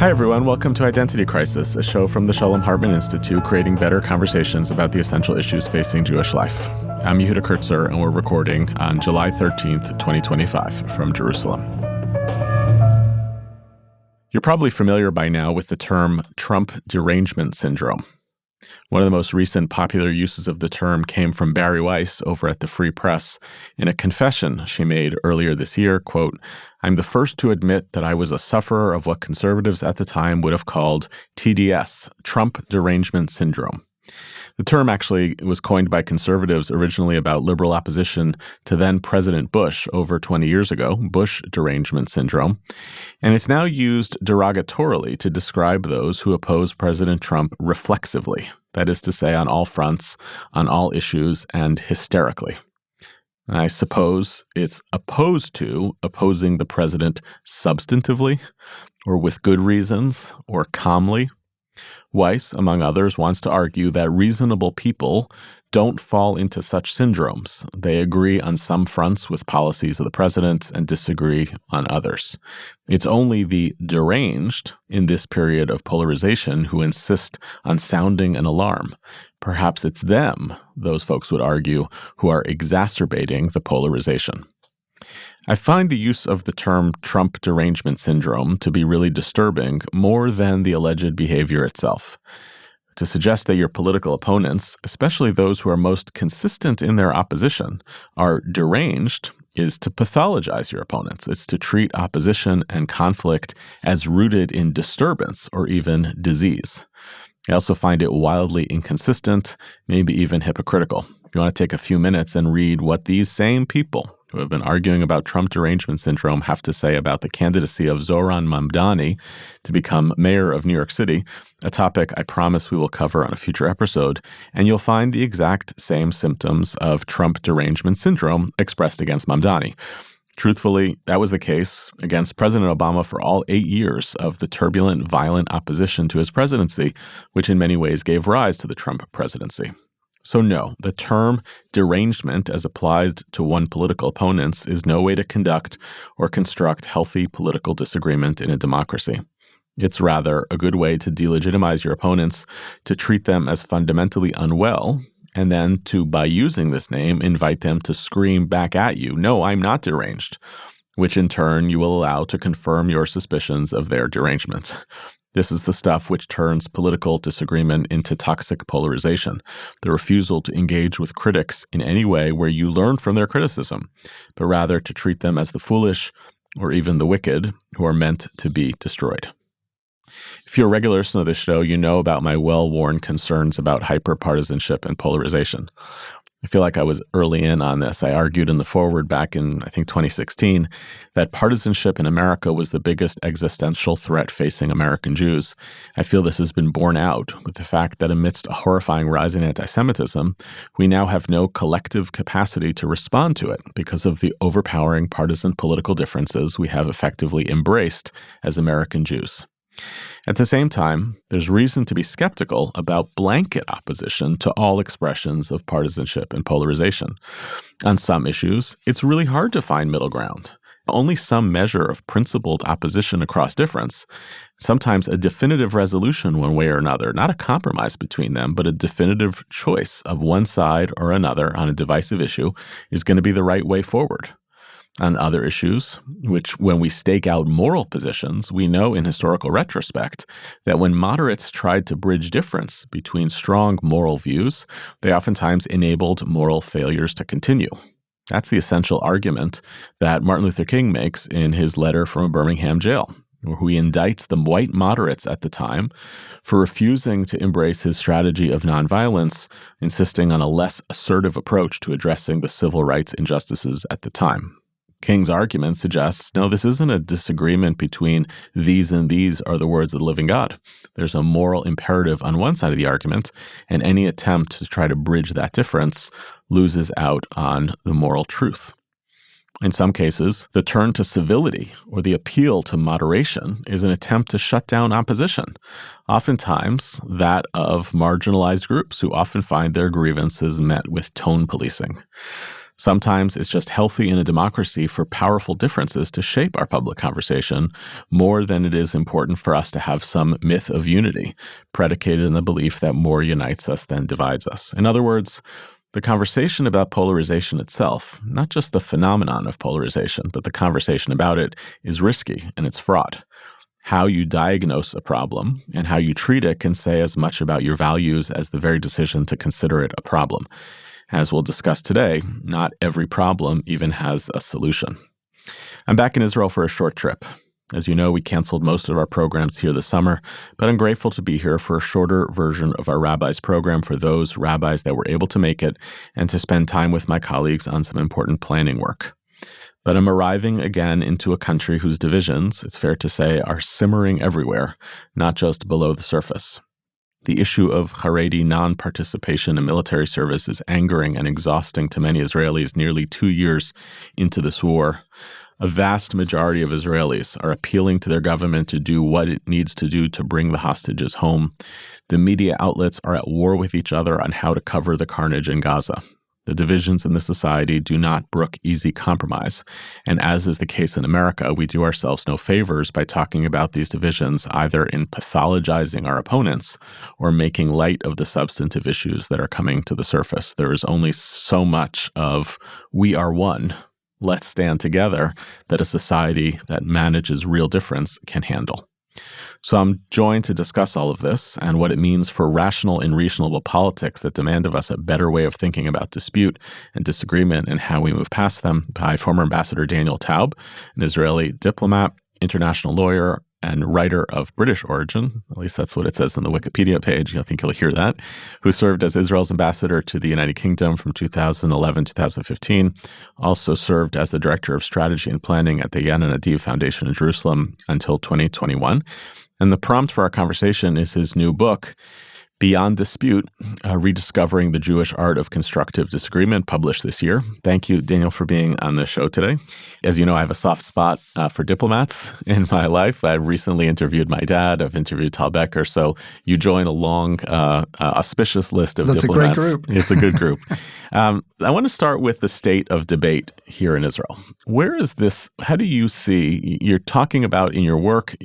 Hi, everyone. Welcome to Identity Crisis, a show from the Shalom Hartman Institute, creating better conversations about the essential issues facing Jewish life. I'm Yehuda Kurtzer, and we're recording on July 13th, 2025, from Jerusalem. You're probably familiar by now with the term Trump derangement syndrome. One of the most recent popular uses of the term came from Bari Weiss over at the Free Press in a confession she made earlier this year, quote, "I'm the first to admit that I was a sufferer of what conservatives at the time would have called TDS, Trump derangement syndrome." The term actually was coined by conservatives originally about liberal opposition to then President Bush over 20 years ago, Bush derangement syndrome, and it's now used derogatorily to describe those who oppose President Trump reflexively, that is to say, on all fronts, on all issues, and hysterically. I suppose it's opposed to opposing the president substantively, or with good reasons, or calmly. Weiss, among others, wants to argue that reasonable people don't fall into such syndromes. They agree on some fronts with policies of the president and disagree on others. It's only the deranged in this period of polarization who insist on sounding an alarm. Perhaps it's them, those folks would argue, who are exacerbating the polarization. I find the use of the term Trump derangement syndrome to be really disturbing more than the alleged behavior itself. To suggest that your political opponents, especially those who are most consistent in their opposition, are deranged is to pathologize your opponents. It's to treat opposition and conflict as rooted in disturbance or even disease. I also find it wildly inconsistent, maybe even hypocritical. If you want to take a few minutes and read what these same people who have been arguing about Trump derangement syndrome have to say about the candidacy of Zohran Mamdani to become mayor of New York City, a topic I promise we will cover on a future episode, and you'll find the exact same symptoms of Trump derangement syndrome expressed against Mamdani. Truthfully, that was the case against President Obama for all 8 years of the turbulent, violent opposition to his presidency, which in many ways gave rise to the Trump presidency. So no, the term derangement as applied to one political opponents is no way to conduct or construct healthy political disagreement in a democracy. It's rather a good way to delegitimize your opponents, to treat them as fundamentally unwell, and then to, by using this name, invite them to scream back at you, "No, I'm not deranged," which in turn you will allow to confirm your suspicions of their derangement. This is the stuff which turns political disagreement into toxic polarization, the refusal to engage with critics in any way where you learn from their criticism, but rather to treat them as the foolish or even the wicked who are meant to be destroyed. If you're a regular listener to this show, you know about my well-worn concerns about hyperpartisanship and polarization. I feel like I was early in on this. I argued in the foreword back in, 2016, that partisanship in America was the biggest existential threat facing American Jews. I feel this has been borne out with the fact that amidst a horrifying rise in anti-Semitism, we now have no collective capacity to respond to it because of the overpowering partisan political differences we have effectively embraced as American Jews. At the same time, there's reason to be skeptical about blanket opposition to all expressions of partisanship and polarization. On some issues, it's really hard to find middle ground. Only some measure of principled opposition across difference, sometimes a definitive resolution one way or another, not a compromise between them, but a definitive choice of one side or another on a divisive issue, is going to be the right way forward. On other issues, which when we stake out moral positions, we know in historical retrospect that when moderates tried to bridge difference between strong moral views, they oftentimes enabled moral failures to continue. That's the essential argument that Martin Luther King makes in his letter from a Birmingham jail, where he indicts the white moderates at the time for refusing to embrace his strategy of nonviolence, insisting on a less assertive approach to addressing the civil rights injustices at the time. King's argument suggests, no, this isn't a disagreement between these and these are the words of the living God. There's a moral imperative on one side of the argument, and any attempt to try to bridge that difference loses out on the moral truth. In some cases, the turn to civility or the appeal to moderation is an attempt to shut down opposition, oftentimes that of marginalized groups who often find their grievances met with tone policing. Sometimes it's just healthy in a democracy for powerful differences to shape our public conversation more than it is important for us to have some myth of unity, predicated in the belief that more unites us than divides us. In other words, the conversation about polarization itself, not just the phenomenon of polarization, but the conversation about it, is risky and it's fraught. How you diagnose a problem and how you treat it can say as much about your values as the very decision to consider it a problem. As we'll discuss today, not every problem even has a solution. I'm back in Israel for a short trip. As you know, we canceled most of our programs here this summer, but I'm grateful to be here for a shorter version of our Rabbis program for those rabbis that were able to make it and to spend time with my colleagues on some important planning work. But I'm arriving again into a country whose divisions, it's fair to say, are simmering everywhere, not just below the surface. The issue of Haredi non-participation in military service is angering and exhausting to many Israelis nearly 2 years into this war. A vast majority of Israelis are appealing to their government to do what it needs to do to bring the hostages home. The media outlets are at war with each other on how to cover the carnage in Gaza. The divisions in the society do not brook easy compromise, and as is the case in America, we do ourselves no favors by talking about these divisions either in pathologizing our opponents or making light of the substantive issues that are coming to the surface. There is only so much of "we are one, let's stand together" that a society that manages real difference can handle. So I'm joined to discuss all of this and what it means for rational and reasonable politics that demand of us a better way of thinking about dispute and disagreement and how we move past them by former Ambassador Daniel Taub, an Israeli diplomat, international lawyer, and writer of British origin, at least that's what it says on the Wikipedia page, I think you'll hear that, who served as Israel's ambassador to the United Kingdom from 2011 to 2015, also served as the director of strategy and planning at the Yan and Adiv Foundation in Jerusalem until 2021. And the prompt for our conversation is his new book, Beyond Dispute, Rediscovering the Jewish Art of Constructive Disagreement, published this year. Thank you, Daniel, for being on the show today. As you know, I have a soft spot for diplomats in my life. I recently interviewed my dad. I've interviewed Tal Becker. So you join a long, auspicious list of diplomats. That's a great group. It's a good group. I want to start with the state of debate here in Israel. Where is this? How do you see, you're talking about in your work,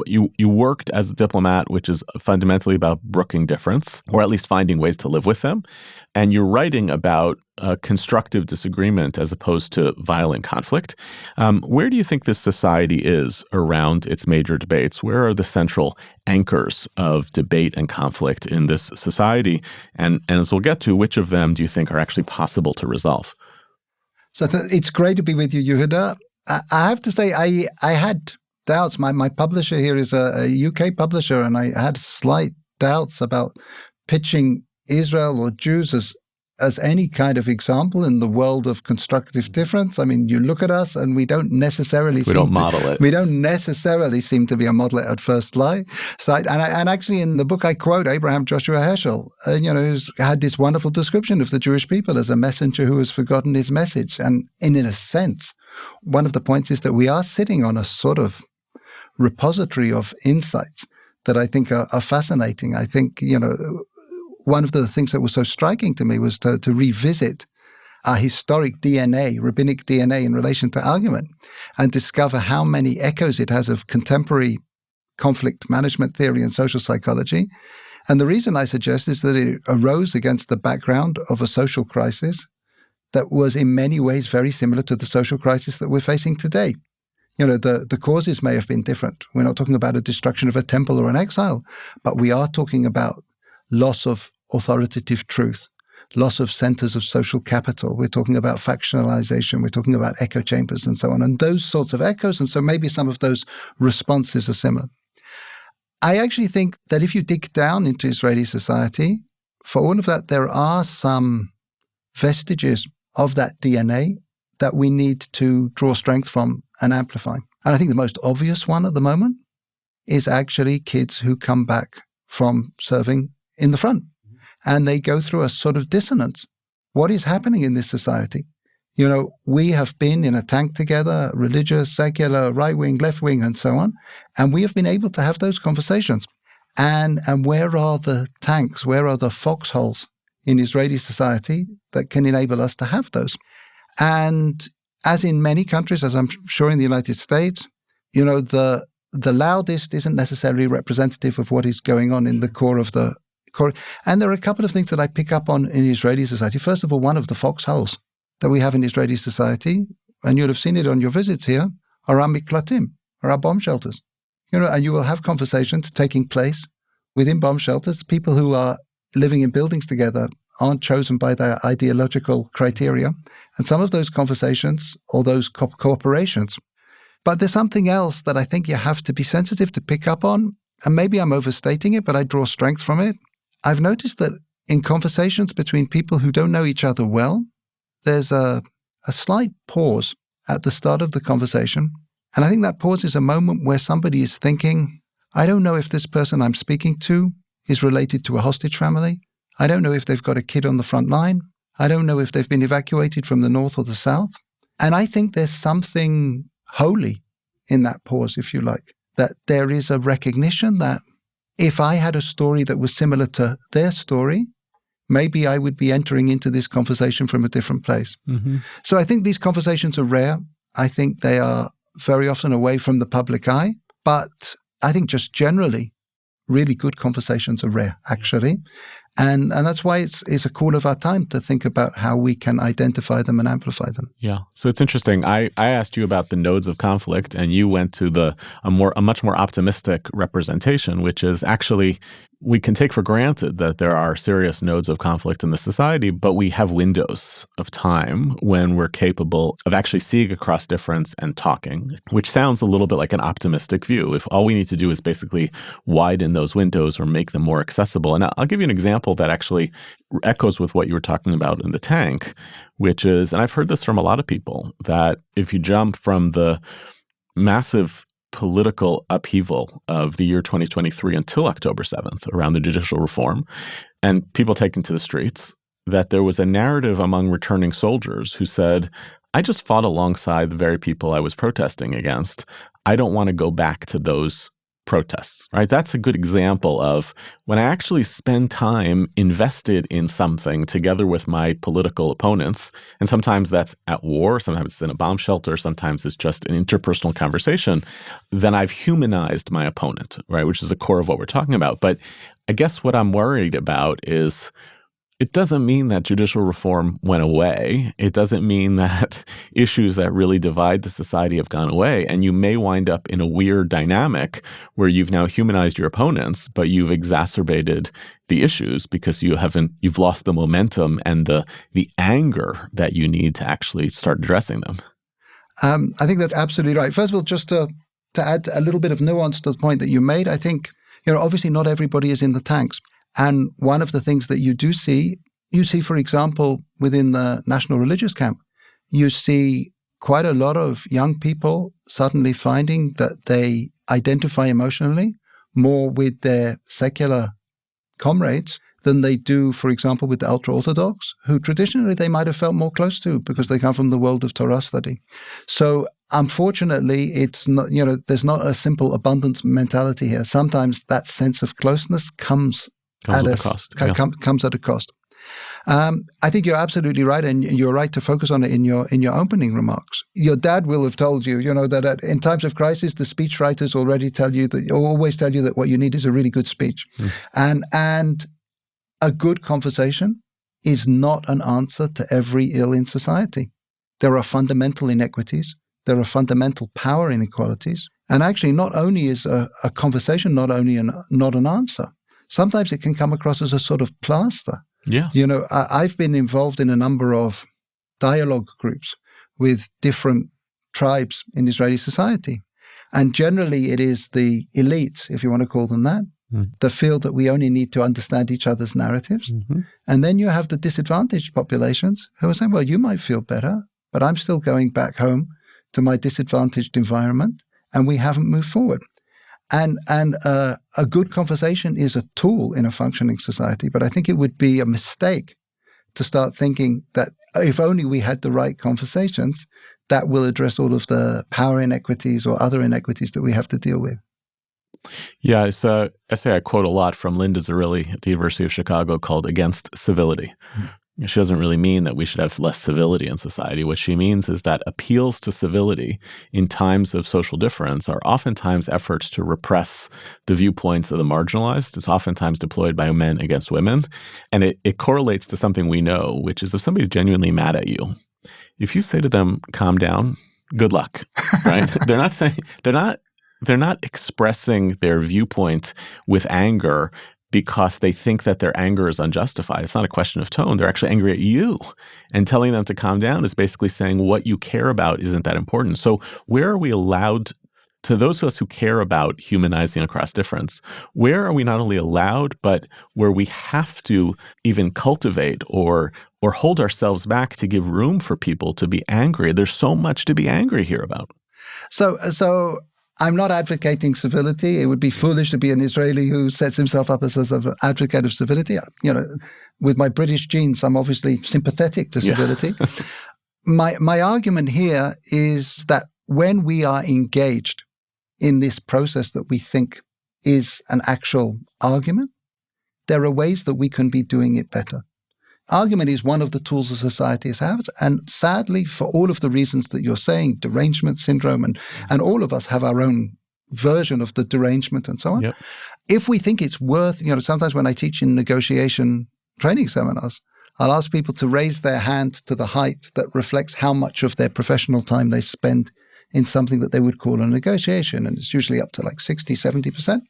you worked as a diplomat, which is fundamentally about brooking difference, or at least finding ways to live with them. And you're writing about constructive disagreement as opposed to violent conflict. Where do you think this society is around its major debates? Where are the central anchors of debate and conflict in this society? And as we'll get to, which of them do you think are actually possible to resolve? So it's great to be with you, Yehuda. I have to say, I had doubts. My publisher here is a UK publisher, and I had slight doubts about pitching Israel or Jews as any kind of example in the world of constructive difference. I mean, you look at us, and we don't necessarily We don't necessarily seem to be a model at first sight. And actually, in the book, I quote Abraham Joshua Heschel, who's had this wonderful description of the Jewish people as a messenger who has forgotten his message. And in a sense, one of the points is that we are sitting on a sort of repository of insights that I think are fascinating. I think, one of the things that was so striking to me was to revisit our historic DNA, rabbinic DNA in relation to argument, and discover how many echoes it has of contemporary conflict management theory and social psychology. And the reason I suggest is that it arose against the background of a social crisis that was in many ways very similar to the social crisis that we're facing today. The causes may have been different. We're not talking about a destruction of a temple or an exile, but we are talking about loss of authoritative truth, loss of centers of social capital. We're talking about factionalization. We're talking about echo chambers and so on, and those sorts of echoes. And so maybe some of those responses are similar. I actually think that if you dig down into Israeli society, for all of that, there are some vestiges of that DNA that we need to draw strength from and amplify. And I think the most obvious one at the moment is actually kids who come back from serving in the front. And they go through a sort of dissonance. What is happening in this society? We have been in a tank together, religious, secular, right wing, left wing, and so on. And we have been able to have those conversations. And where are the tanks? Where are the foxholes in Israeli society that can enable us to have those? And as in many countries, as I'm sure in the United States, the loudest isn't necessarily representative of what is going on in the core of the core. And there are a couple of things that I pick up on in Israeli society. First of all, one of the foxholes that we have in Israeli society, and you'll have seen it on your visits here, are our miklatim, are our bomb shelters. And you will have conversations taking place within bomb shelters. People who are living in buildings together aren't chosen by their ideological criteria. And some of those conversations or those cooperations. But there's something else that I think you have to be sensitive to pick up on. And maybe I'm overstating it, but I draw strength from it. I've noticed that in conversations between people who don't know each other well, there's a slight pause at the start of the conversation. And I think that pause is a moment where somebody is thinking, I don't know if this person I'm speaking to is related to a hostage family. I don't know if they've got a kid on the front line. I don't know if they've been evacuated from the north or the south. And I think there's something holy in that pause, if you like, that there is a recognition that if I had a story that was similar to their story, maybe I would be entering into this conversation from a different place. Mm-hmm. So I think these conversations are rare. I think they are very often away from the public eye. But I think just generally, really good conversations are rare, actually. And that's why it's a call of our time to think about how we can identify them and amplify them. Yeah. So it's interesting. I asked you about the nodes of conflict, and you went to a much more optimistic representation, which is actually we can take for granted that there are serious nodes of conflict in the society, but we have windows of time when we're capable of actually seeing across difference and talking, which sounds a little bit like an optimistic view. If all we need to do is basically widen those windows or make them more accessible. And I'll give you an example that actually echoes with what you were talking about in the tank, which is, and I've heard this from a lot of people, that if you jump from the massive political upheaval of the year 2023 until October 7th around the judicial reform and people taken to the streets, that there was a narrative among returning soldiers who said, I just fought alongside the very people I was protesting against. I don't want to go back to those protests, right? That's a good example of when I actually spend time invested in something together with my political opponents, and sometimes that's at war, sometimes it's in a bomb shelter, sometimes it's just an interpersonal conversation, then I've humanized my opponent, right? Which is the core of what we're talking about. But I guess what I'm worried about is it doesn't mean that judicial reform went away. It doesn't mean that issues that really divide the society have gone away. And you may wind up in a weird dynamic where you've now humanized your opponents, but you've exacerbated the issues because you've lost the momentum and the anger that you need to actually start addressing them. I think that's absolutely right. First of all, just to add a little bit of nuance to the point that you made, I think, obviously not everybody is in the tanks. And one of the things that you see, for example, within the National Religious Camp, you see quite a lot of young people suddenly finding that they identify emotionally more with their secular comrades than they do, for example, with the ultra-Orthodox, who traditionally they might have felt more close to because they come from the world of Torah study. So unfortunately, it's not, there's not a simple abundance mentality here. Sometimes that sense of closeness comes at a cost. Comes at a cost. I think you're absolutely right, and you're right to focus on it in your opening remarks. Your dad will have told you, that in times of crisis, the speechwriters always tell you that what you need is a really good speech, and a good conversation is not an answer to every ill in society. There are fundamental inequities. There are fundamental power inequalities, and actually, not only is a conversation not an answer. Sometimes it can come across as a sort of plaster. Yeah. I've been involved in a number of dialogue groups with different tribes in Israeli society. And generally it is the elites, if you want to call them that, that feel that we only need to understand each other's narratives. Mm-hmm. And then you have the disadvantaged populations who are saying, well, you might feel better, but I'm still going back home to my disadvantaged environment, and we haven't moved forward. And a good conversation is a tool in a functioning society, but I think it would be a mistake to start thinking that if only we had the right conversations, that will address all of the power inequities or other inequities that we have to deal with. Yeah, it's an essay I quote a lot from Linda Zerilli at the University of Chicago called Against Civility. She doesn't really mean that we should have less civility in society. What she means is that appeals to civility in times of social difference are oftentimes efforts to repress the viewpoints of the marginalized. It's oftentimes deployed by men against women. And it correlates to something we know, which is if somebody's genuinely mad at you, if you say to them, calm down, good luck, right? They're not expressing their viewpoint with anger because they think that their anger is unjustified. It's not a question of tone. They're actually angry at you. And telling them to calm down is basically saying what you care about isn't that important. So where are we allowed, to those of us who care about humanizing across difference, where are we not only allowed, but where we have to even cultivate or hold ourselves back to give room for people to be angry? There's so much to be angry here about. So I'm not advocating civility. It would be foolish to be an Israeli who sets himself up as an advocate of civility. With my British genes, I'm obviously sympathetic to civility. Yeah. My argument here is that when we are engaged in this process that we think is an actual argument, there are ways that we can be doing it better. Argument is one of the tools a society has, and sadly, for all of the reasons that you're saying, derangement syndrome, and all of us have our own version of the derangement and so on. Yep. If we think it's worth, sometimes when I teach in negotiation training seminars, I'll ask people to raise their hand to the height that reflects how much of their professional time they spend in something that they would call a negotiation. And it's usually up to like 60, 70%.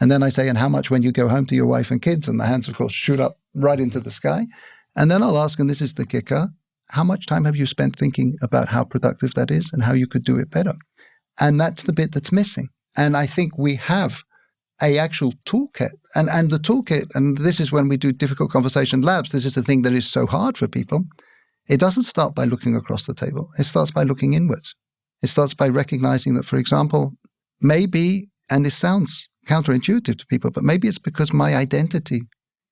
And then I say, and how much when you go home to your wife and kids? And the hands, of course, shoot up right into the sky. And then I'll ask, and this is the kicker, how much time have you spent thinking about how productive that is and how you could do it better? And that's the bit that's missing. And I think we have an actual toolkit. And the toolkit, and this is when we do difficult conversation labs, this is the thing that is so hard for people. It doesn't start by looking across the table. It starts by looking inwards. It starts by recognizing that, for example, maybe, and this sounds counterintuitive to people, but maybe it's because my identity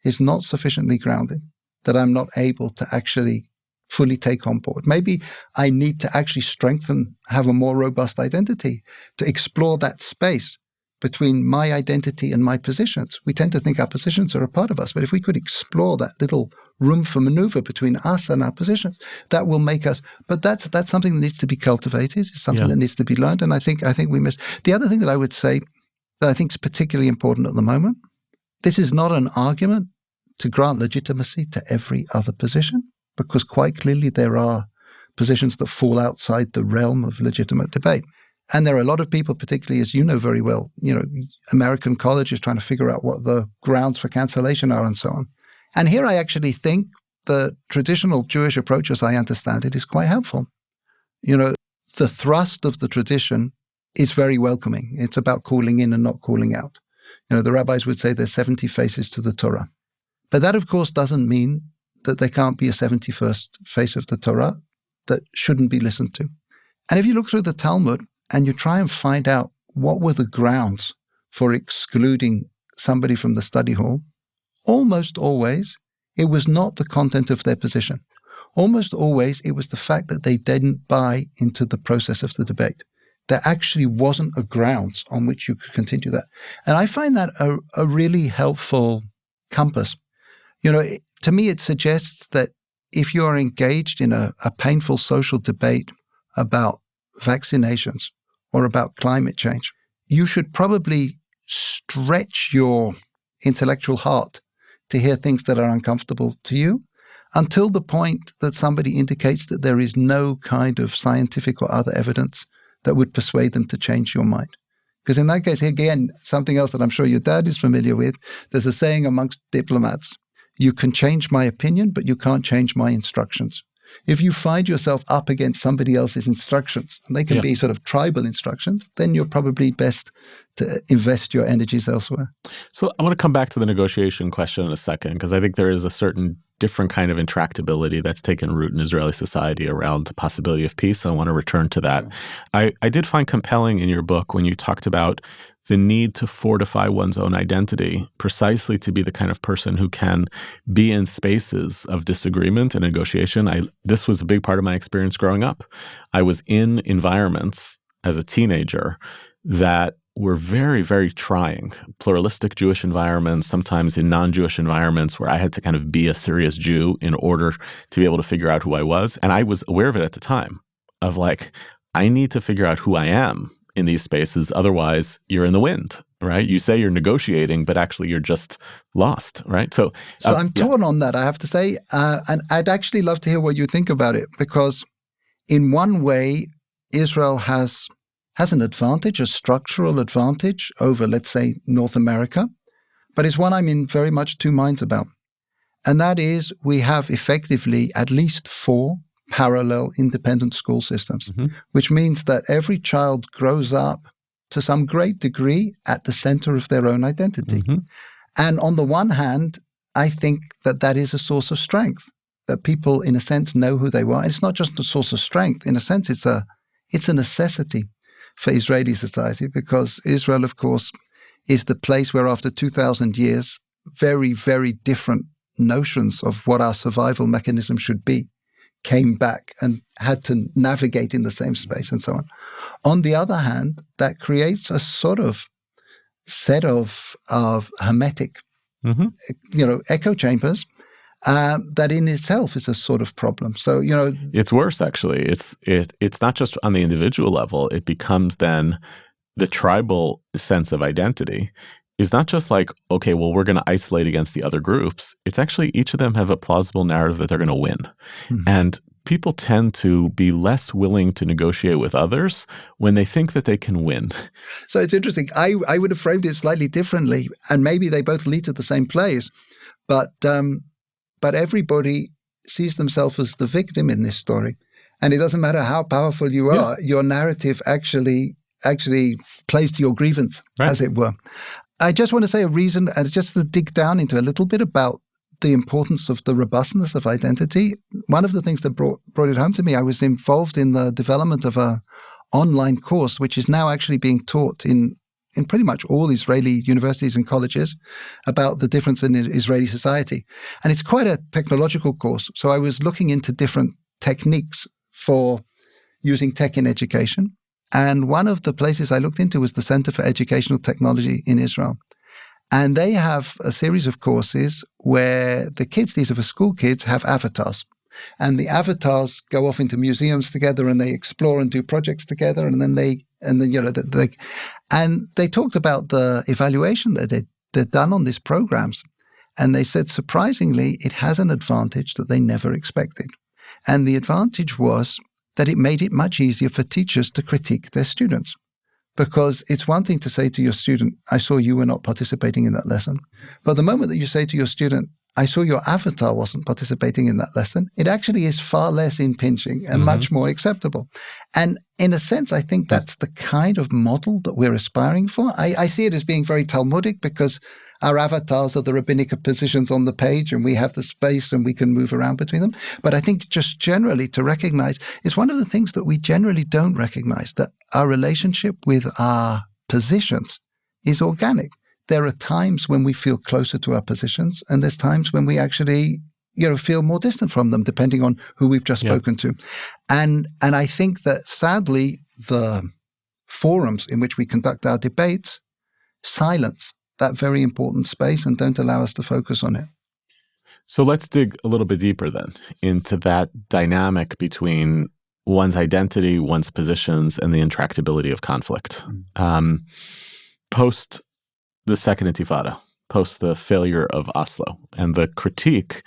is not sufficiently grounded, that I'm not able to actually fully take on board. Maybe I need to actually strengthen, have a more robust identity to explore that space between my identity and my positions. We tend to think our positions are a part of us, but if we could explore that little room for maneuver between us and our positions, that will make us, but that's something that needs to be cultivated. It's something that needs to be learned. And I think we miss. The other thing that I would say that I think is particularly important at the moment, this is not an argument to grant legitimacy to every other position, because quite clearly there are positions that fall outside the realm of legitimate debate. And there are a lot of people, particularly as you know very well, American colleges trying to figure out what the grounds for cancellation are and so on. And here I actually think the traditional Jewish approach, as I understand it, is quite helpful. The thrust of the tradition is very welcoming. It's about calling in and not calling out. The rabbis would say there's 70 faces to the Torah. But that, of course, doesn't mean that there can't be a 71st face of the Torah that shouldn't be listened to. And if you look through the Talmud and you try and find out what were the grounds for excluding somebody from the study hall, almost always it was not the content of their position. Almost always it was the fact that they didn't buy into the process of the debate. There actually wasn't a grounds on which you could continue that. And I find that a really helpful compass. To me, it suggests that if you are engaged in a painful social debate about vaccinations or about climate change, you should probably stretch your intellectual heart to hear things that are uncomfortable to you until the point that somebody indicates that there is no kind of scientific or other evidence that would persuade them to change your mind. Because in that case, again, something else that I'm sure your dad is familiar with, there's a saying amongst diplomats, you can change my opinion, but you can't change my instructions. If you find yourself up against somebody else's instructions, and they can be sort of tribal instructions, then you're probably best to invest your energies elsewhere. So I want to come back to the negotiation question in a second, because I think there is a certain different kind of intractability that's taken root in Israeli society around the possibility of peace. I want to return to that. I did find compelling in your book when you talked about the need to fortify one's own identity precisely to be the kind of person who can be in spaces of disagreement and negotiation. This was a big part of my experience growing up. I was in environments as a teenager that were very, very trying. Pluralistic Jewish environments, sometimes in non-Jewish environments where I had to kind of be a serious Jew in order to be able to figure out who I was. And I was aware of it at the time, of like, I need to figure out who I am in these spaces. Otherwise, you're in the wind, right? You say you're negotiating, but actually you're just lost, right? So I'm torn on that, I have to say. And I'd actually love to hear what you think about it, because in one way, Israel has an advantage, a structural advantage over, let's say, North America, but it's one I'm in very much two minds about. And that is, we have effectively at least 4 parallel independent school systems, which means that every child grows up to some great degree at the center of their own identity. And on the one hand, I think that is a source of strength, that people, in a sense, know who they are. And it's not just a source of strength. In a sense, it's a necessity for Israeli society, because Israel, of course, is the place where after 2,000 years, very, very different notions of what our survival mechanism should be came back and had to navigate in the same space and so on. On the other hand, that creates a sort of set of hermetic, echo chambers that in itself is a sort of problem. So, it's worse, actually. It's not just on the individual level. It becomes then the tribal sense of identity is not just like, okay, well, we're going to isolate against the other groups. It's actually each of them have a plausible narrative that they're going to win. And people tend to be less willing to negotiate with others when they think that they can win. So it's interesting. I would have framed it slightly differently, and maybe they both lead to the same place. But everybody sees themselves as the victim in this story. And it doesn't matter how powerful you are, your narrative actually plays to your grievance, as it were. I just want to say a reason, and just to dig down into a little bit about the importance of the robustness of identity. One of the things that brought it home to me, I was involved in the development of an online course, which is now actually being taught in pretty much all Israeli universities and colleges about the difference in Israeli society. And it's quite a technological course. So I was looking into different techniques for using tech in education. And one of the places I looked into was the Center for Educational Technology in Israel. And they have a series of courses where the kids, these are for school kids, have avatars. And the avatars go off into museums together and they explore and do projects together. And then they talked about the evaluation that they'd done on these programs. And they said, surprisingly, it has an advantage that they never expected. And the advantage was that it made it much easier for teachers to critique their students. Because it's one thing to say to your student, I saw you were not participating in that lesson. But the moment that you say to your student, I saw your avatar wasn't participating in that lesson, it actually is far less impinging and much more acceptable. And in a sense, I think that's the kind of model that we're aspiring for. I see it as being very Talmudic, because our avatars are the rabbinic positions on the page and we have the space and we can move around between them. But I think just generally to recognize, it's one of the things that we generally don't recognize, that our relationship with our positions is organic. There are times when we feel closer to our positions, and there's times when we actually, feel more distant from them, depending on who we've just spoken to. And I think that sadly, the forums in which we conduct our debates silence that very important space and don't allow us to focus on it. So let's dig a little bit deeper then into that dynamic between one's identity, one's positions, and the intractability of conflict. Post the Second Intifada, post the failure of Oslo, and the critique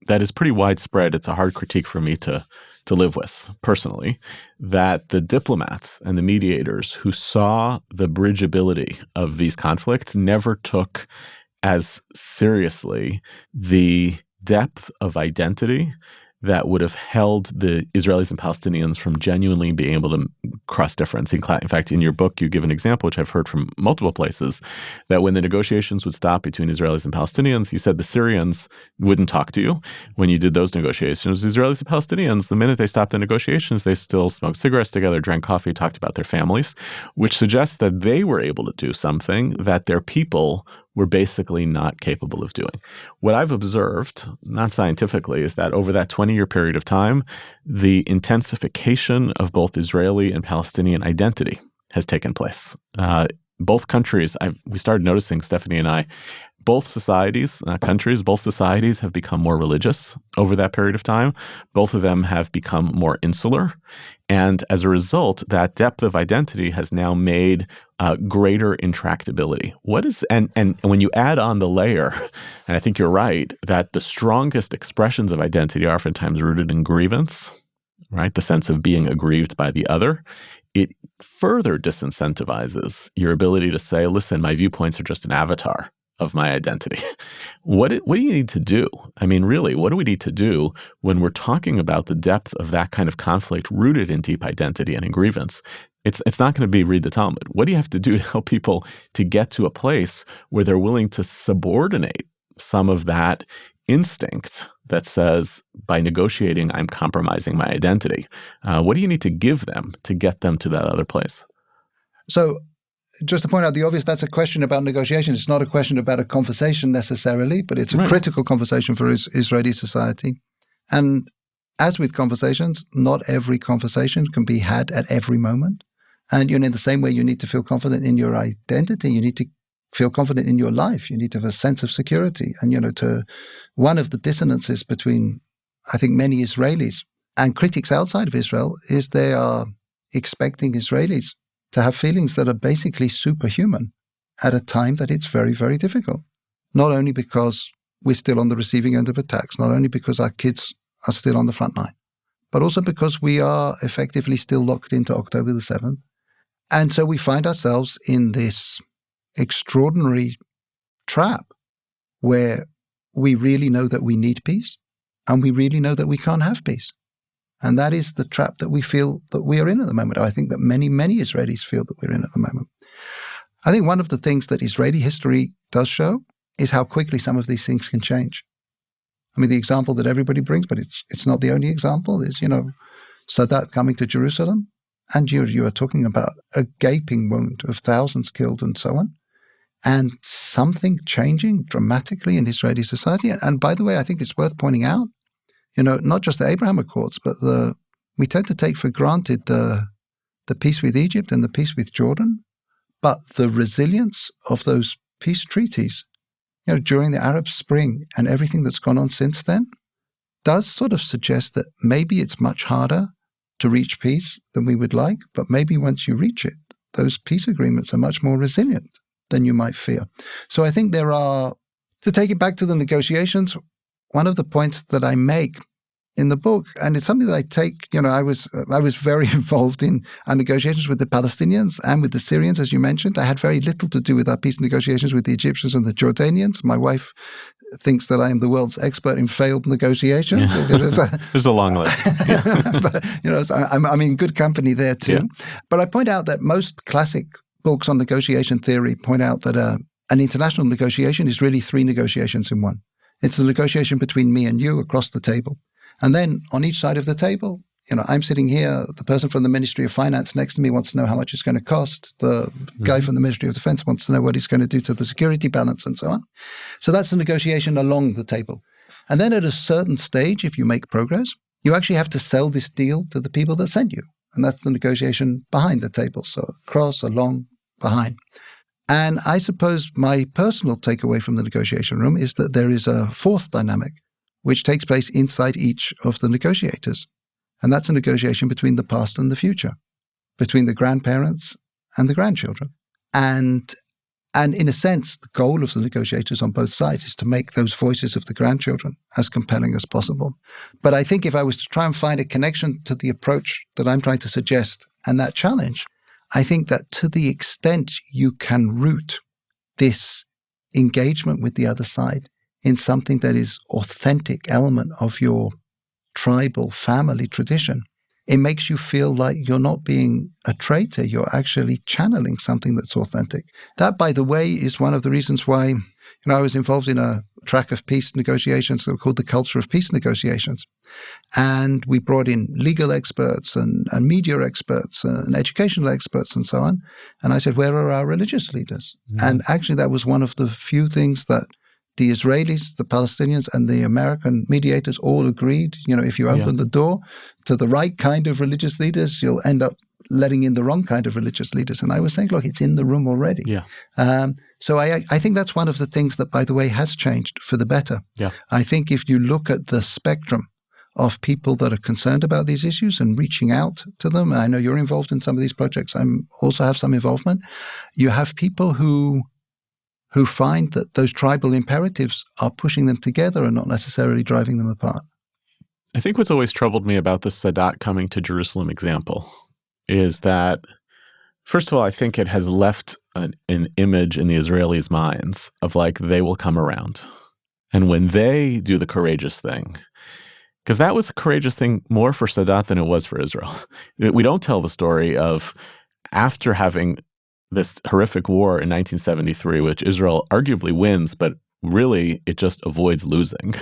that is pretty widespread, it's a hard critique for me to live with personally, that the diplomats and the mediators who saw the bridgeability of these conflicts never took as seriously the depth of identity that would have held the Israelis and Palestinians from genuinely being able to cross difference. In fact, in your book, you give an example, which I've heard from multiple places, that when the negotiations would stop between Israelis and Palestinians, you said the Syrians wouldn't talk to you when you did those negotiations. Israelis and Palestinians, the minute they stopped the negotiations, they still smoked cigarettes together, drank coffee, talked about their families, which suggests that they were able to do something that their people were basically not capable of doing. What I've observed, not scientifically, is that over that 20-year period of time, the intensification of both Israeli and Palestinian identity has taken place. both countries, we started noticing, Stephanie and I, both societies, both societies have become more religious over that period of time. Both of them have become more insular. And as a result, that depth of identity has now made greater intractability. And when you add on the layer, and I think you're right, that the strongest expressions of identity are oftentimes rooted in grievance, right? The sense of being aggrieved by the other. It further disincentivizes your ability to say, listen, my viewpoints are just an avatar of my identity. What do you need to do? I mean, really, what do we need to do when we're talking about the depth of that kind of conflict rooted in deep identity and in grievance? It's not going to be read the Talmud. What do you have to do to help people to get to a place where they're willing to subordinate some of that instinct that says, by negotiating, I'm compromising my identity? What do you need to give them to get them to that other place? So, just to point out the obvious, that's a question about negotiation. It's not a question about a conversation necessarily, but it's a critical conversation for Israeli society. And as with conversations, not every conversation can be had at every moment. And in the same way you need to feel confident in your identity, you need to feel confident in your life. You need to have a sense of security. And, one of the dissonances between, I think, many Israelis and critics outside of Israel is they are expecting Israelis to have feelings that are basically superhuman at a time that it's very, very difficult. Not only because we're still on the receiving end of attacks, not only because our kids are still on the front line, but also because we are effectively still locked into October the 7th. And so we find ourselves in this extraordinary trap where we really know that we need peace and we really know that we can't have peace. And that is the trap that we feel that we are in at the moment. I think that many, many Israelis feel that we're in at the moment. I think one of the things that Israeli history does show is how quickly some of these things can change. I mean, the example that everybody brings, but it's not the only example, is, Sadat coming to Jerusalem, and you are talking about a gaping wound of thousands killed and so on, and something changing dramatically in Israeli society. And by the way, I think it's worth pointing out, not just the Abraham Accords, but we tend to take for granted the peace with Egypt and the peace with Jordan, but the resilience of those peace treaties, during the Arab Spring and everything that's gone on since then, does sort of suggest that maybe it's much harder to reach peace than we would like, but maybe once you reach it, those peace agreements are much more resilient than you might fear. So I think to take it back to the negotiations, one of the points that I make in the book, and it's something that I take, I was very involved in our negotiations with the Palestinians and with the Syrians, as you mentioned. I had very little to do with our peace negotiations with the Egyptians and the Jordanians. My wife thinks that I am the world's expert in failed negotiations. Yeah. There's a long list. But, so I'm in good company there too. Yeah. But I point out that most classic books on negotiation theory point out that an international negotiation is really three negotiations in one. It's a negotiation between me and you across the table. And then on each side of the table, I'm sitting here, the person from the Ministry of Finance next to me wants to know how much it's going to cost. The guy from the Ministry of Defense wants to know what he's going to do to the security balance and so on. So that's a negotiation along the table. And then at a certain stage, if you make progress, you actually have to sell this deal to the people that sent you. And that's the negotiation behind the table. So across, along, behind. And I suppose my personal takeaway from the negotiation room is that there is a fourth dynamic, which takes place inside each of the negotiators. And that's a negotiation between the past and the future, between the grandparents and the grandchildren. And in a sense, the goal of the negotiators on both sides is to make those voices of the grandchildren as compelling as possible. But I think if I was to try and find a connection to the approach that I'm trying to suggest and that challenge, I think that to the extent you can root this engagement with the other side in something that is authentic element of your tribal family tradition, it makes you feel like you're not being a traitor. You're actually channeling something that's authentic. That, by the way, is one of the reasons why I was involved in a track of peace negotiations called the Culture of Peace Negotiations. And we brought in legal experts and media experts and educational experts and so on. And I said, where are our religious leaders? Mm-hmm. And actually, that was one of the few things that the Israelis, the Palestinians, and the American mediators all agreed. If you open the door to the right kind of religious leaders, you'll end up letting in the wrong kind of religious leaders. And I was saying, look, it's in the room already. Yeah. So I think that's one of the things that, by the way, has changed for the better. Yeah. I think if you look at the spectrum of people that are concerned about these issues and reaching out to them, and I know you're involved in some of these projects, I also have some involvement, you have people who find that those tribal imperatives are pushing them together and not necessarily driving them apart. I think what's always troubled me about the Sadat coming to Jerusalem example is that, first of all, I think it has left an image in the Israelis' minds of like they will come around. And when they do the courageous thing, because that was a courageous thing more for Sadat than it was for Israel. We don't tell the story of after having this horrific war in 1973, which Israel arguably wins, but really it just avoids losing.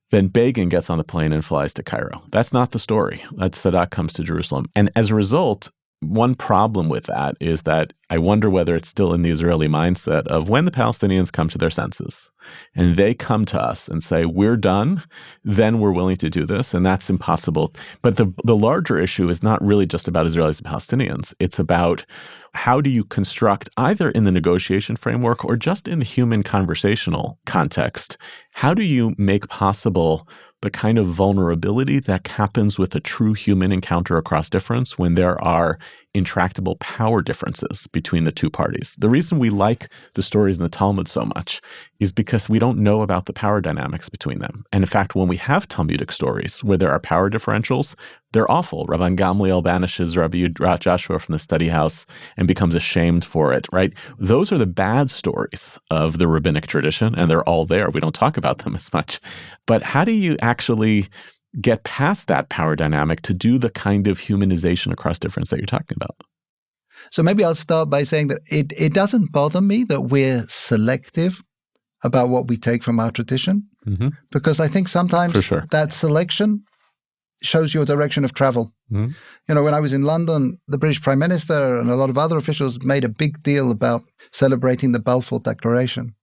Then Begin gets on the plane and flies to Cairo. That's not the story. That Sadat comes to Jerusalem. And as a result, one problem with that is that I wonder whether it's still in the Israeli mindset of when the Palestinians come to their senses and they come to us and say, we're done, then we're willing to do this. And that's impossible. But the larger issue is not really just about Israelis and Palestinians. It's about how do you construct, either in the negotiation framework or just in the human conversational context, how do you make possible the kind of vulnerability that happens with a true human encounter across difference when there are intractable power differences between the two parties? The reason we like the stories in the Talmud so much is because we don't know about the power dynamics between them. And in fact, when we have Talmudic stories where there are power differentials, they're awful. Rabban Gamliel banishes Rabbi Joshua from the study house and becomes ashamed for it, right? Those are the bad stories of the rabbinic tradition, and they're all there. We don't talk about them as much. But how do you actually get past that power dynamic to do the kind of humanization across difference that you're talking about? So maybe I'll start by saying that it doesn't bother me that we're selective about what we take from our tradition, because I think sometimes that selection shows your direction of travel. You know, when I was in London, the British Prime Minister and a lot of other officials made a big deal about celebrating the Balfour Declaration.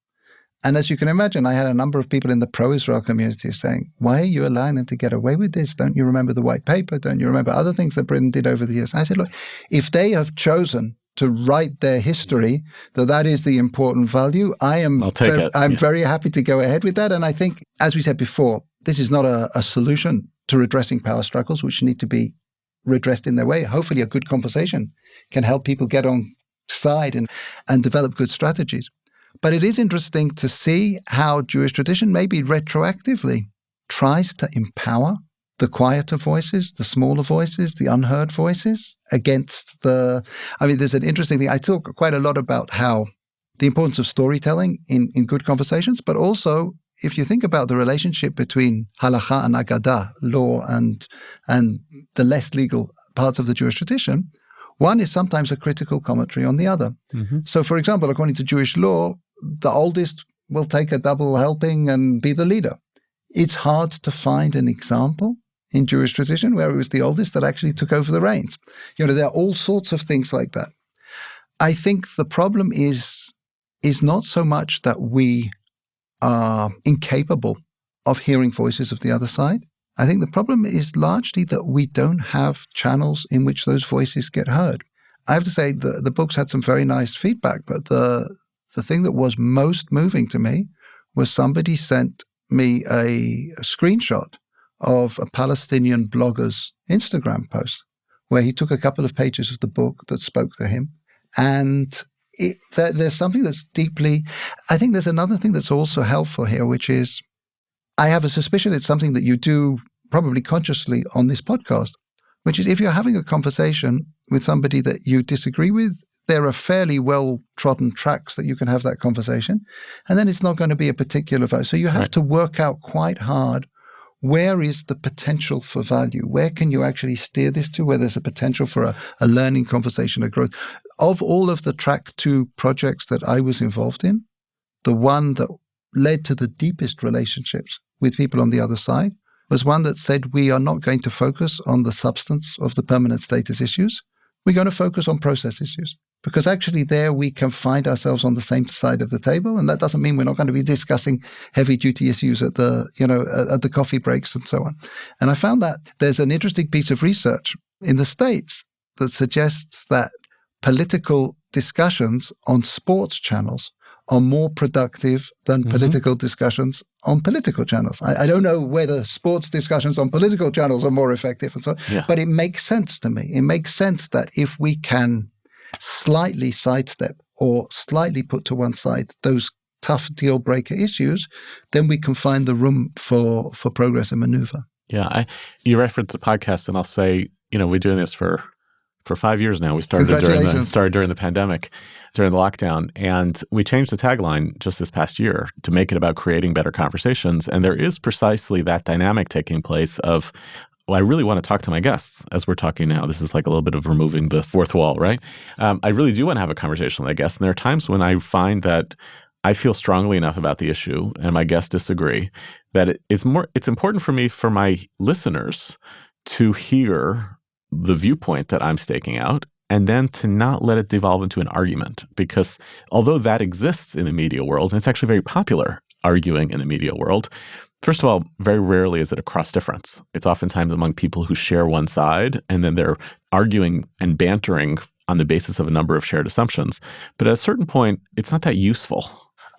And as you can imagine, I had a number of people in the pro-Israel community saying, why are you allowing them to get away with this? Don't you remember the White Paper? Don't you remember other things that Britain did over the years? I said, look, if they have chosen to write their history, that is the important value, I'm very happy to go ahead with that. And I think, as we said before, this is not a solution to redressing power struggles, which need to be redressed in their way. Hopefully a good conversation can help people get on side and develop good strategies. But it is interesting to see how Jewish tradition maybe retroactively tries to empower the quieter voices, the smaller voices, the unheard voices against there's an interesting thing. I talk quite a lot about how the importance of storytelling in good conversations, but also if you think about the relationship between halakha and agadah, law and the less legal parts of the Jewish tradition, one is sometimes a critical commentary on the other. So, for example, according to Jewish law, the oldest will take a double helping and be the leader. It's hard to find an example in Jewish tradition where it was the oldest that actually took over the reins. You know, there are all sorts of things like that. I think the problem is not so much that we are incapable of hearing voices of the other side. I think the problem is largely that we don't have channels in which those voices get heard. I have to say the books had some very nice feedback, but the thing that was most moving to me was somebody sent me a screenshot of a Palestinian blogger's Instagram post where he took a couple of pages of the book that spoke to him. And there's something that's deeply, I think there's another thing that's also helpful here, which is I have a suspicion it's something that you do probably consciously on this podcast, which is if you're having a conversation with somebody that you disagree with, there are fairly well-trodden tracks that you can have that conversation, and then it's not going to be a particular value. So you have to work out quite hard, where is the potential for value? Where can you actually steer this to, where there's a potential for a learning conversation, a growth? Of all of the Track 2 projects that I was involved in, the one that led to the deepest relationships with people on the other side was one that said we are not going to focus on the substance of the permanent status issues. We're going to focus on process issues, because actually there we can find ourselves on the same side of the table. And that doesn't mean we're not going to be discussing heavy duty issues at the coffee breaks and so on. And I found that there's an interesting piece of research in the States that suggests that political discussions on sports channels are more productive than political discussions on political channels. I don't know whether sports discussions on political channels are more effective and so on, but it makes sense to me. It makes sense that if we can slightly sidestep or slightly put to one side those tough deal breaker issues, then we can find the room for progress and maneuver. Yeah, you referenced the podcast, and I'll say, we're doing this for 5 years now. We started during the pandemic, during the lockdown, and we changed the tagline just this past year to make it about creating better conversations. And there is precisely that dynamic taking place of, I really want to talk to my guests as we're talking now. This is like a little bit of removing the fourth wall, right? I really do want to have a conversation with my guests. And there are times when I find that I feel strongly enough about the issue and my guests disagree that it's important for me, for my listeners, to hear the viewpoint that I'm staking out, and then to not let it devolve into an argument. Because although that exists in the media world, and it's actually very popular, arguing in the media world, first of all, very rarely is it a cross-difference. It's oftentimes among people who share one side, and then they're arguing and bantering on the basis of a number of shared assumptions. But at a certain point, it's not that useful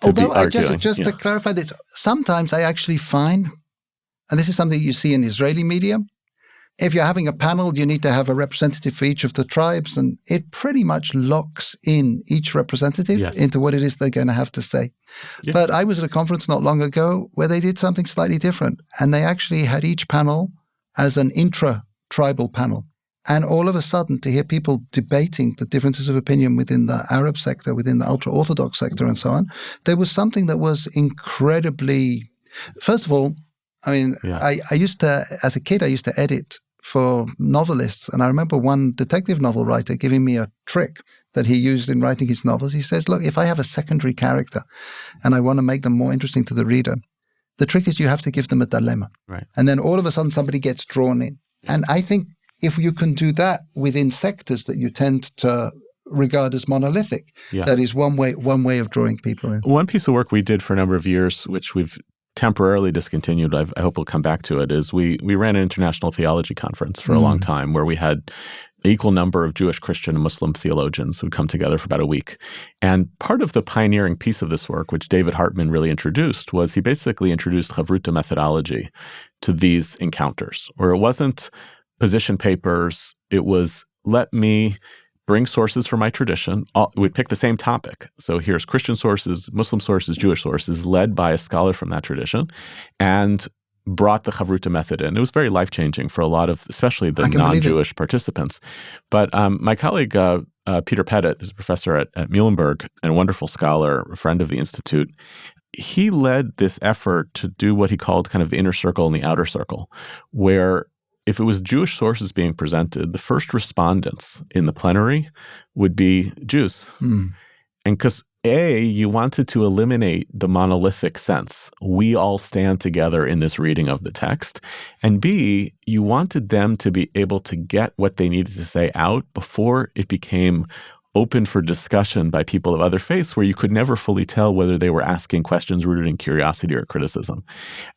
to be arguing. Just to clarify this, sometimes I actually find, and this is something you see in Israeli media, if you're having a panel, you need to have a representative for each of the tribes, and it pretty much locks in each representative into what it is they're going to have to say. Yeah. But I was at a conference not long ago where they did something slightly different, and they actually had each panel as an intra-tribal panel. And all of a sudden, to hear people debating the differences of opinion within the Arab sector, within the ultra-Orthodox sector, and so on, there was something that was incredibly, first of all, I mean, I used to, as a kid, I used to edit for novelists. And I remember one detective novel writer giving me a trick that he used in writing his novels. He says, look, if I have a secondary character and I want to make them more interesting to the reader, the trick is you have to give them a dilemma. Right. And then all of a sudden somebody gets drawn in. And I think if you can do that within sectors that you tend to regard as monolithic, that is one way of drawing people in. One piece of work we did for a number of years, which we've temporarily discontinued, I hope we'll come back to it, is we ran an international theology conference for a long time where we had an equal number of Jewish, Christian, and Muslim theologians who'd come together for about a week. And part of the pioneering piece of this work, which David Hartman really introduced, was he basically introduced Kavuta methodology to these encounters, where it wasn't position papers, it was let me bring sources from my tradition. We'd pick the same topic. So here's Christian sources, Muslim sources, Jewish sources, led by a scholar from that tradition, and brought the Kavuta method in. It was very life-changing for a lot of, especially the non-Jewish participants. But my colleague, Peter Pettit, who's a professor at Muhlenberg and a wonderful scholar, a friend of the Institute, he led this effort to do what he called kind of the inner circle and the outer circle, where if it was Jewish sources being presented, the first respondents in the plenary would be Jews. And because A, you wanted to eliminate the monolithic sense. We all stand together in this reading of the text. And B, you wanted them to be able to get what they needed to say out before it became open for discussion by people of other faiths, where you could never fully tell whether they were asking questions rooted in curiosity or criticism.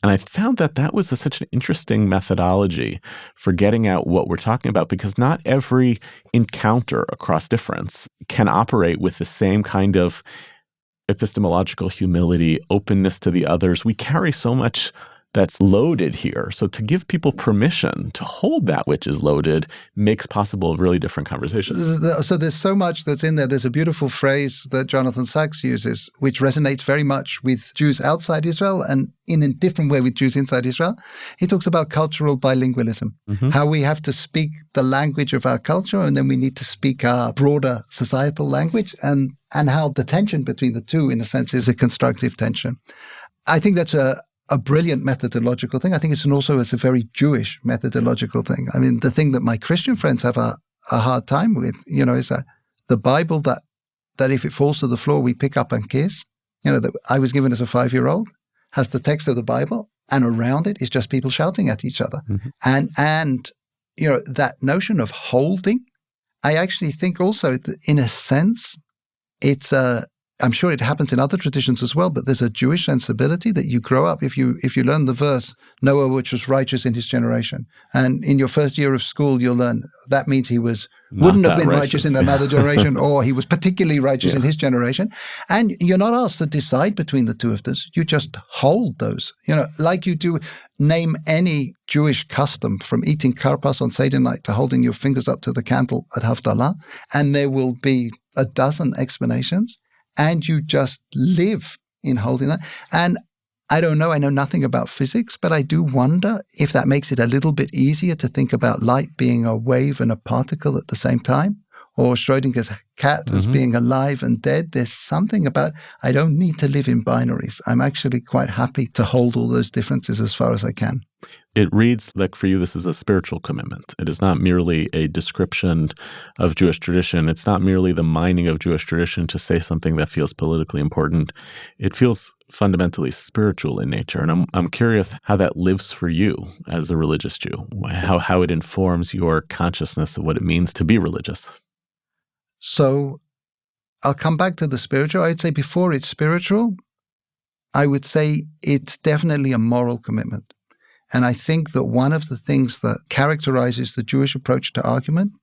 And I found that was such an interesting methodology for getting out what we're talking about, because not every encounter across difference can operate with the same kind of epistemological humility, openness to the others. We carry so much that's loaded here. So to give people permission to hold that which is loaded makes possible really different conversations. So there's so much that's in there. There's a beautiful phrase that Jonathan Sachs uses, which resonates very much with Jews outside Israel and in a different way with Jews inside Israel. He talks about cultural bilingualism, how we have to speak the language of our culture and then we need to speak our broader societal language, and how the tension between the two, in a sense, is a constructive tension. I think that's a brilliant methodological thing. I think it's a very Jewish methodological thing. I mean, the thing that my Christian friends have a hard time with, is that the Bible that if it falls to the floor, we pick up and kiss, that I was given as a 5-year-old, has the text of the Bible, and around it is just people shouting at each other. And that notion of holding, I actually think also that in a sense, it's I'm sure it happens in other traditions as well, but there's a Jewish sensibility that you grow up. If you learn the verse, Noah which was righteous in his generation, and in your first year of school, you'll learn that means he was wouldn't have been righteous in another generation, or he was particularly righteous in his generation. And you're not asked to decide between the two of those. You just hold those, like you do. Name any Jewish custom from eating karpas on Seder night to holding your fingers up to the candle at Havdalah, and there will be a dozen explanations, and you just live in holding that. And I don't know, I know nothing about physics, but I do wonder if that makes it a little bit easier to think about light being a wave and a particle at the same time, or Schrodinger's cat as being alive and dead. There's something about, I don't need to live in binaries. I'm actually quite happy to hold all those differences as far as I can. It reads like for you, this is a spiritual commitment. It is not merely a description of Jewish tradition. It's not merely the mining of Jewish tradition to say something that feels politically important. It feels fundamentally spiritual in nature. And I'm curious how that lives for you as a religious Jew, how it informs your consciousness of what it means to be religious. So I'll come back to the spiritual. I'd say before it's spiritual, I would say it's definitely a moral commitment. And I think that one of the things that characterizes the Jewish approach to argument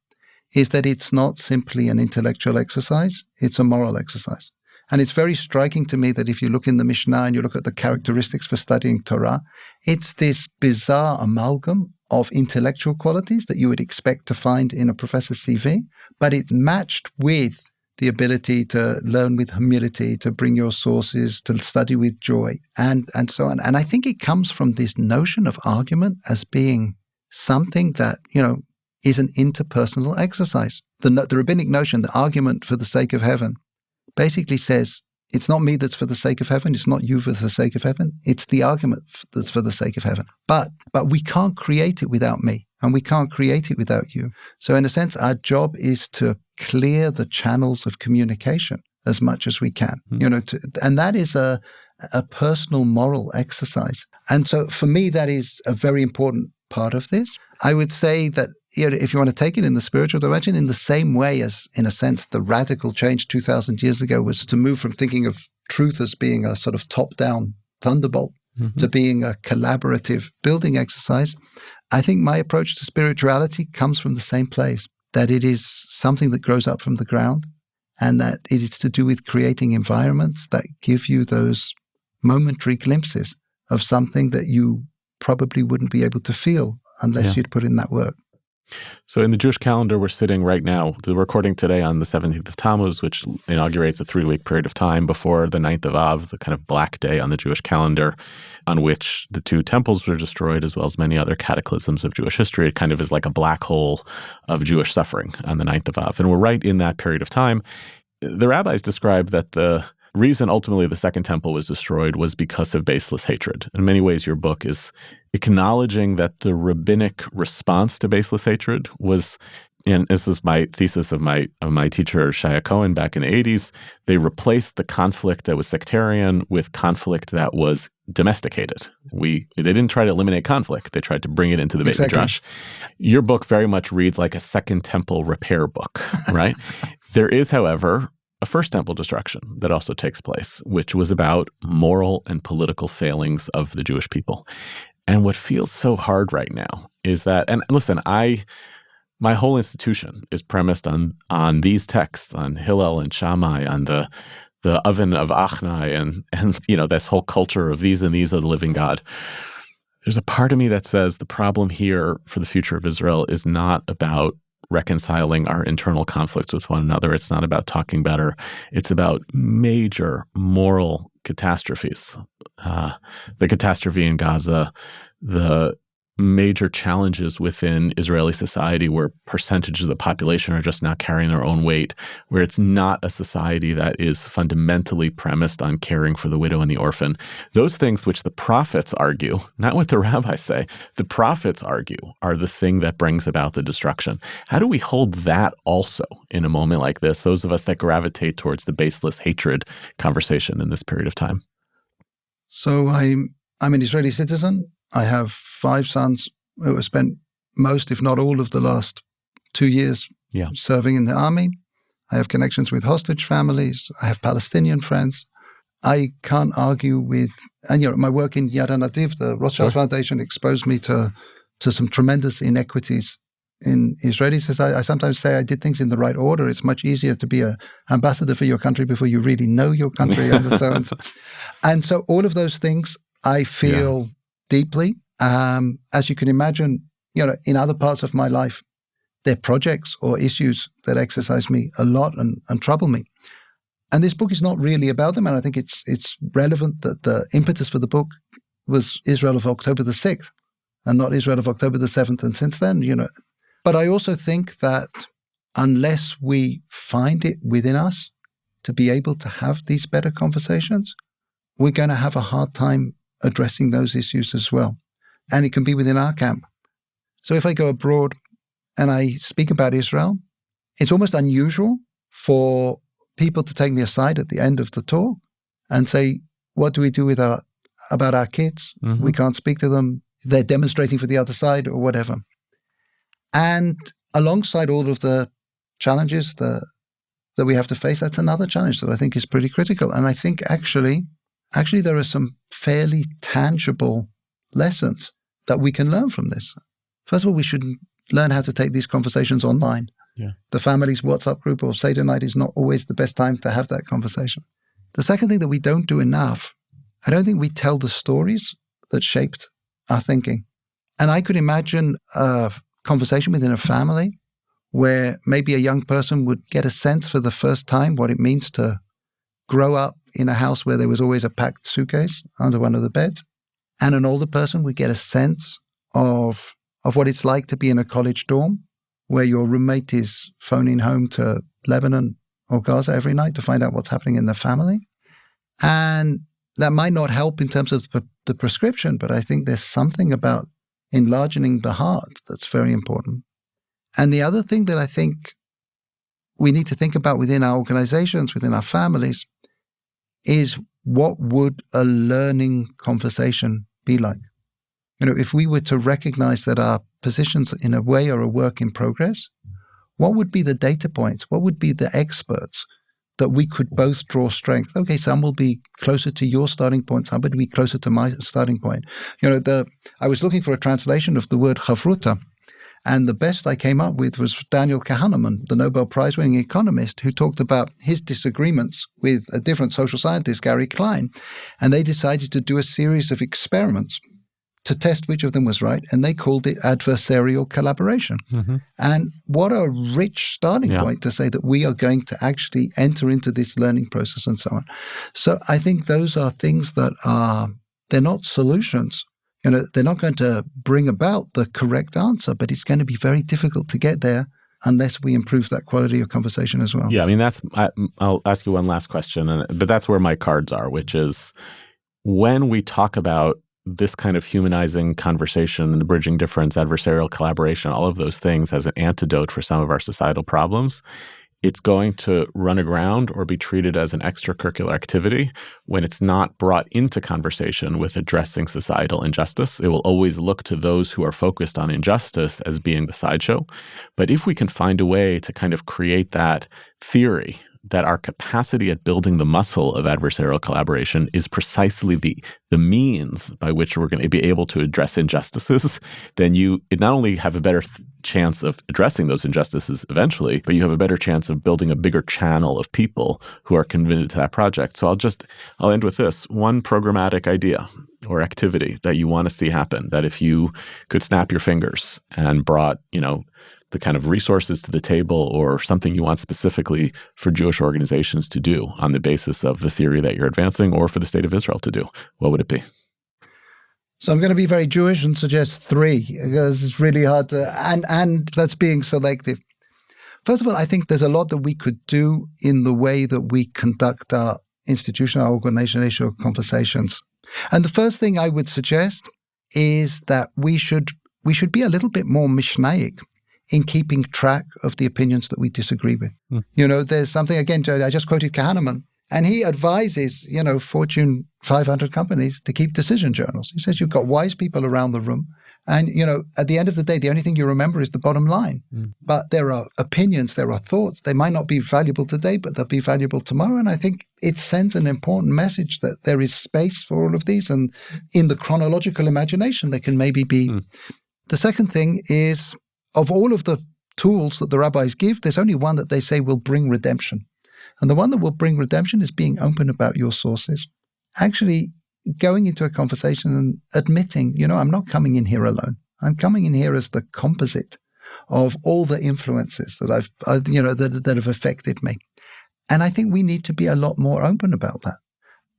is that it's not simply an intellectual exercise, it's a moral exercise. And it's very striking to me that if you look in the Mishnah and you look at the characteristics for studying Torah, it's this bizarre amalgam of intellectual qualities that you would expect to find in a professor's CV, but it's matched with the ability to learn with humility, to bring your sources, to study with joy, and so on. And I think it comes from this notion of argument as being something that, is an interpersonal exercise. The rabbinic notion, the argument for the sake of heaven, basically says, it's not me that's for the sake of heaven, it's not you for the sake of heaven, it's the argument that's for the sake of heaven. But we can't create it without me, and we can't create it without you. So in a sense, our job is to clear the channels of communication as much as we can, and that is a personal moral exercise. And so for me, that is a very important part of this. I would say that if you want to take it in the spiritual dimension, in the same way as, in a sense, the radical change 2,000 years ago was to move from thinking of truth as being a sort of top-down thunderbolt to being a collaborative building exercise, I think my approach to spirituality comes from the same place, that it is something that grows up from the ground, and that it is to do with creating environments that give you those momentary glimpses of something that you probably wouldn't be able to feel unless you'd put in that work. So in the Jewish calendar, we're sitting right now, the recording today on the 17th of Tammuz, which inaugurates a 3-week period of time before the 9th of Av, the kind of black day on the Jewish calendar, on which the 2 temples were destroyed, as well as many other cataclysms of Jewish history. It kind of is like a black hole of Jewish suffering on the 9th of Av. And we're right in that period of time. The rabbis describe that the reason ultimately the Second Temple was destroyed was because of baseless hatred. In many ways, your book is acknowledging that the rabbinic response to baseless hatred was, and this is my thesis of my teacher, Shaya Cohen, back in the 80s, they replaced the conflict that was sectarian with conflict that was domesticated. They didn't try to eliminate conflict. They tried to bring it into the Beit Midrash. Your book very much reads like a Second Temple repair book, right? There is, however, a First Temple destruction that also takes place, which was about moral and political failings of the Jewish people. And what feels so hard right now is that, and listen, my whole institution is premised on these texts, on Hillel and Shammai, on the oven of Achnai, and this whole culture of these and these are the living God. There's a part of me that says the problem here for the future of Israel is not about reconciling our internal conflicts with one another. It's not about talking better. It's about major moral catastrophes. The catastrophe in Gaza, the major challenges within Israeli society where percentages of the population are just not carrying their own weight, where it's not a society that is fundamentally premised on caring for the widow and the orphan. Those things which the prophets argue, not what the rabbis say, the prophets argue are the thing that brings about the destruction. How do we hold that also in a moment like this, those of us that gravitate towards the baseless hatred conversation in this period of time? So I'm an Israeli citizen. I have 5 sons who have spent most, if not all, of the last 2 years serving in the army. I have connections with hostage families. I have Palestinian friends. I can't argue with, and my work in Yad HaNativ, the Rothschild Foundation, exposed me to some tremendous inequities in Israeli society. I sometimes say I did things in the right order. It's much easier to be an ambassador for your country before you really know your country and so on. And so all of those things I feel deeply. As you can imagine, in other parts of my life, there are projects or issues that exercise me a lot and trouble me. And this book is not really about them. And I think it's relevant that the impetus for the book was Israel of October the 6th and not Israel of October the 7th. And since then, But I also think that unless we find it within us to be able to have these better conversations, we're going to have a hard time addressing those issues as well. And it can be within our camp. So if I go abroad and I speak about Israel, it's almost unusual for people to take me aside at the end of the talk and say, what do we do about our kids? Mm-hmm. We can't speak to them. They're demonstrating for the other side or whatever. And alongside all of the challenges that we have to face, that's another challenge that I think is pretty critical. And I think actually there are some fairly tangible lessons that we can learn from this. First of all, we should learn how to take these conversations online. Yeah. The family's WhatsApp group or Seder night is not always the best time to have that conversation. The second thing that we don't do enough, I don't think we tell the stories that shaped our thinking. And I could imagine a conversation within a family where maybe a young person would get a sense for the first time what it means to grow up in a house where there was always a packed suitcase under one of the beds. And an older person would get a sense of what it's like to be in a college dorm where your roommate is phoning home to Lebanon or Gaza every night to find out what's happening in the family. And that might not help in terms of the prescription, but I think there's something about enlarging the heart that's very important. And the other thing that I think we need to think about within our organizations, within our families, is what would a learning conversation be like? If we were to recognize that our positions in a way are a work in progress, what would be the data points? What would be the experts that we could both draw strength? Okay, some will be closer to your starting point, some would be closer to my starting point. I was looking for a translation of the word Kavuta, and the best I came up with was Daniel Taub, the Nobel Prize-winning economist, who talked about his disagreements with a different social scientist, Gary Klein, and they decided to do a series of experiments to test which of them was right, and they called it adversarial collaboration. Mm-hmm. And what a rich starting point to say that we are going to actually enter into this learning process and so on. So I think those are things that they're not solutions. They're not going to bring about the correct answer, but it's going to be very difficult to get there unless we improve that quality of conversation as well. Yeah, I mean, I'll ask you one last question, but that's where my cards are, which is when we talk about this kind of humanizing conversation and the bridging difference, adversarial collaboration, all of those things as an antidote for some of our societal problems, it's going to run aground or be treated as an extracurricular activity when it's not brought into conversation with addressing societal injustice. It will always look to those who are focused on injustice as being the sideshow. But if we can find a way to kind of create that theory that our capacity at building the muscle of adversarial collaboration is precisely the means by which we're going to be able to address injustices, then you not only have a better chance of addressing those injustices eventually, but you have a better chance of building a bigger channel of people who are committed to that project. So I'll end with this. One programmatic idea or activity that you want to see happen, that if you could snap your fingers and brought, the kind of resources to the table or something you want specifically for Jewish organizations to do on the basis of the theory that you're advancing or for the state of Israel to do, what would it be? So I'm going to be very Jewish and suggest 3 because it's really hard to, and that's being selective. First of all, I think there's a lot that we could do in the way that we conduct our institutional, our organizational conversations. And the first thing I would suggest is that we should be a little bit more Mishnaic in keeping track of the opinions that we disagree with. There's something, again, I just quoted Kahneman, and he advises, Fortune 500 companies to keep decision journals. He says you've got wise people around the room, and, at the end of the day, the only thing you remember is the bottom line. But there are opinions, there are thoughts. They might not be valuable today, but they'll be valuable tomorrow. And I think it sends an important message that there is space for all of these, and in the chronological imagination, there can maybe be. The second thing is, of all of the tools that the rabbis give, there's only one that they say will bring redemption. And the one that will bring redemption is being open about your sources. Actually going into a conversation and admitting, I'm not coming in here alone. I'm coming in here as the composite of all the influences that that have affected me. And I think we need to be a lot more open about that.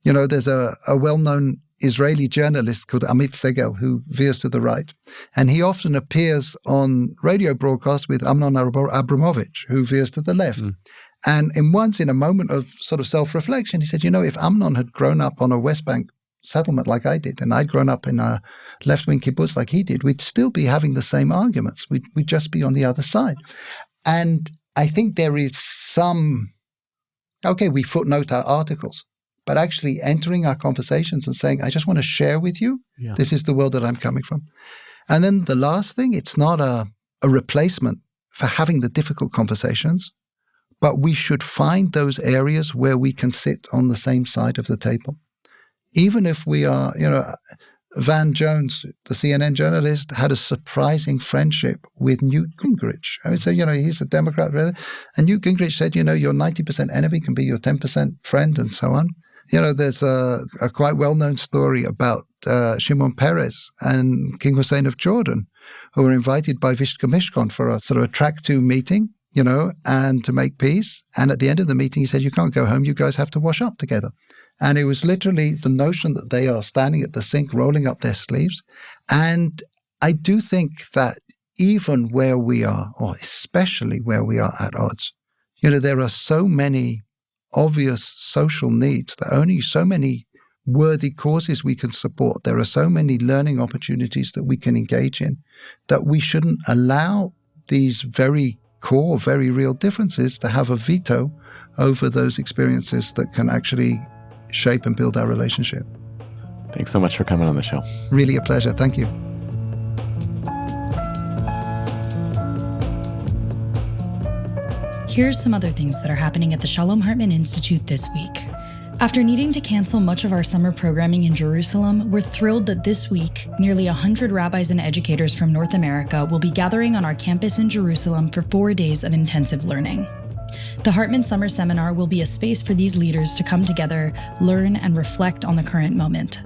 There's a well-known Israeli journalist called Amit Segel who veers to the right. And he often appears on radio broadcasts with Amnon Abramovich, who veers to the left. And in a moment of sort of self-reflection, he said, if Amnon had grown up on a West Bank settlement like I did, and I'd grown up in a left-wing kibbutz like he did, we'd still be having the same arguments. We'd just be on the other side. And I think there is we footnote our articles, but actually entering our conversations and saying, I just want to share with you, This is the world that I'm coming from. And then the last thing, it's not a replacement for having the difficult conversations, but we should find those areas where we can sit on the same side of the table. Even if we are, Van Jones, the CNN journalist, had a surprising friendship with Newt Gingrich. I mean, so, he's a Democrat, really. And Newt Gingrich said, your 90% enemy can be your 10% friend and so on. There's a quite well-known story about Shimon Peres and King Hussein of Jordan, who were invited by Vishka Mishkon for a sort of a track 2 meeting, and to make peace. And at the end of the meeting, he said, you can't go home. You guys have to wash up together. And it was literally the notion that they are standing at the sink, rolling up their sleeves. And I do think that even where we are, or especially where we are at odds, there are so many obvious social needs, there are only so many worthy causes we can support. There are so many learning opportunities that we can engage in, that we shouldn't allow these very core, very real differences to have a veto over those experiences that can actually shape and build our relationship. Thanks so much for coming on the show. Really a pleasure. Thank you. Here's some other things that are happening at the Shalom Hartman Institute this week. After needing to cancel much of our summer programming in Jerusalem, we're thrilled that this week, nearly 100 rabbis and educators from North America will be gathering on our campus in Jerusalem for 4 days of intensive learning. The Hartman Summer Seminar will be a space for these leaders to come together, learn, and reflect on the current moment.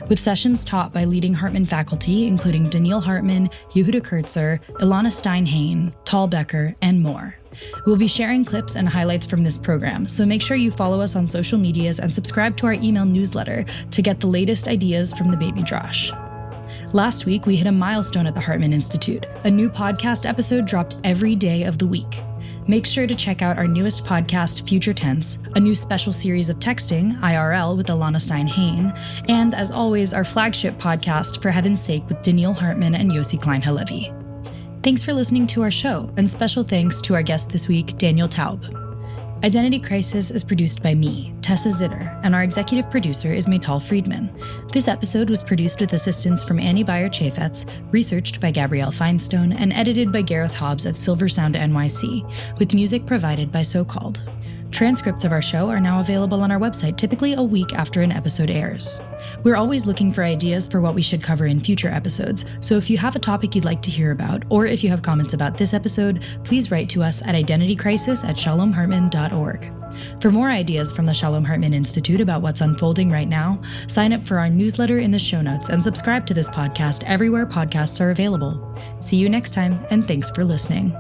With sessions taught by leading Hartman faculty, including Daniel Hartman, Yehuda Kurtzer, Ilana Stein-Hain, Tal Becker, and more. We'll be sharing clips and highlights from this program, so make sure you follow us on social medias and subscribe to our email newsletter to get the latest ideas from the baby Drosh. Last week, we hit a milestone at the Hartman Institute. A new podcast episode dropped every day of the week. Make sure to check out our newest podcast, Future Tense, a new special series of texting, IRL, with Ilana Stein-Hain, and, as always, our flagship podcast, For Heaven's Sake, with Daniel Hartman and Yossi Klein Halevi. Thanks for listening to our show, and special thanks to our guest this week, Daniel Taub. Identity Crisis is produced by me, Tessa Zitter, and our executive producer is Maytal Friedman. This episode was produced with assistance from Annie Beyer-Chaffetz, researched by Gabrielle Feinstone, and edited by Gareth Hobbs at Silver Sound NYC, with music provided by So Called. Transcripts of our show are now available on our website, typically a week after an episode airs. We're always looking for ideas for what we should cover in future episodes, so if you have a topic you'd like to hear about, or if you have comments about this episode, please write to us at identitycrisis@shalomhartman.org. For more ideas from the Shalom Hartman Institute about what's unfolding right now, sign up for our newsletter in the show notes and subscribe to this podcast everywhere podcasts are available. See you next time, and thanks for listening.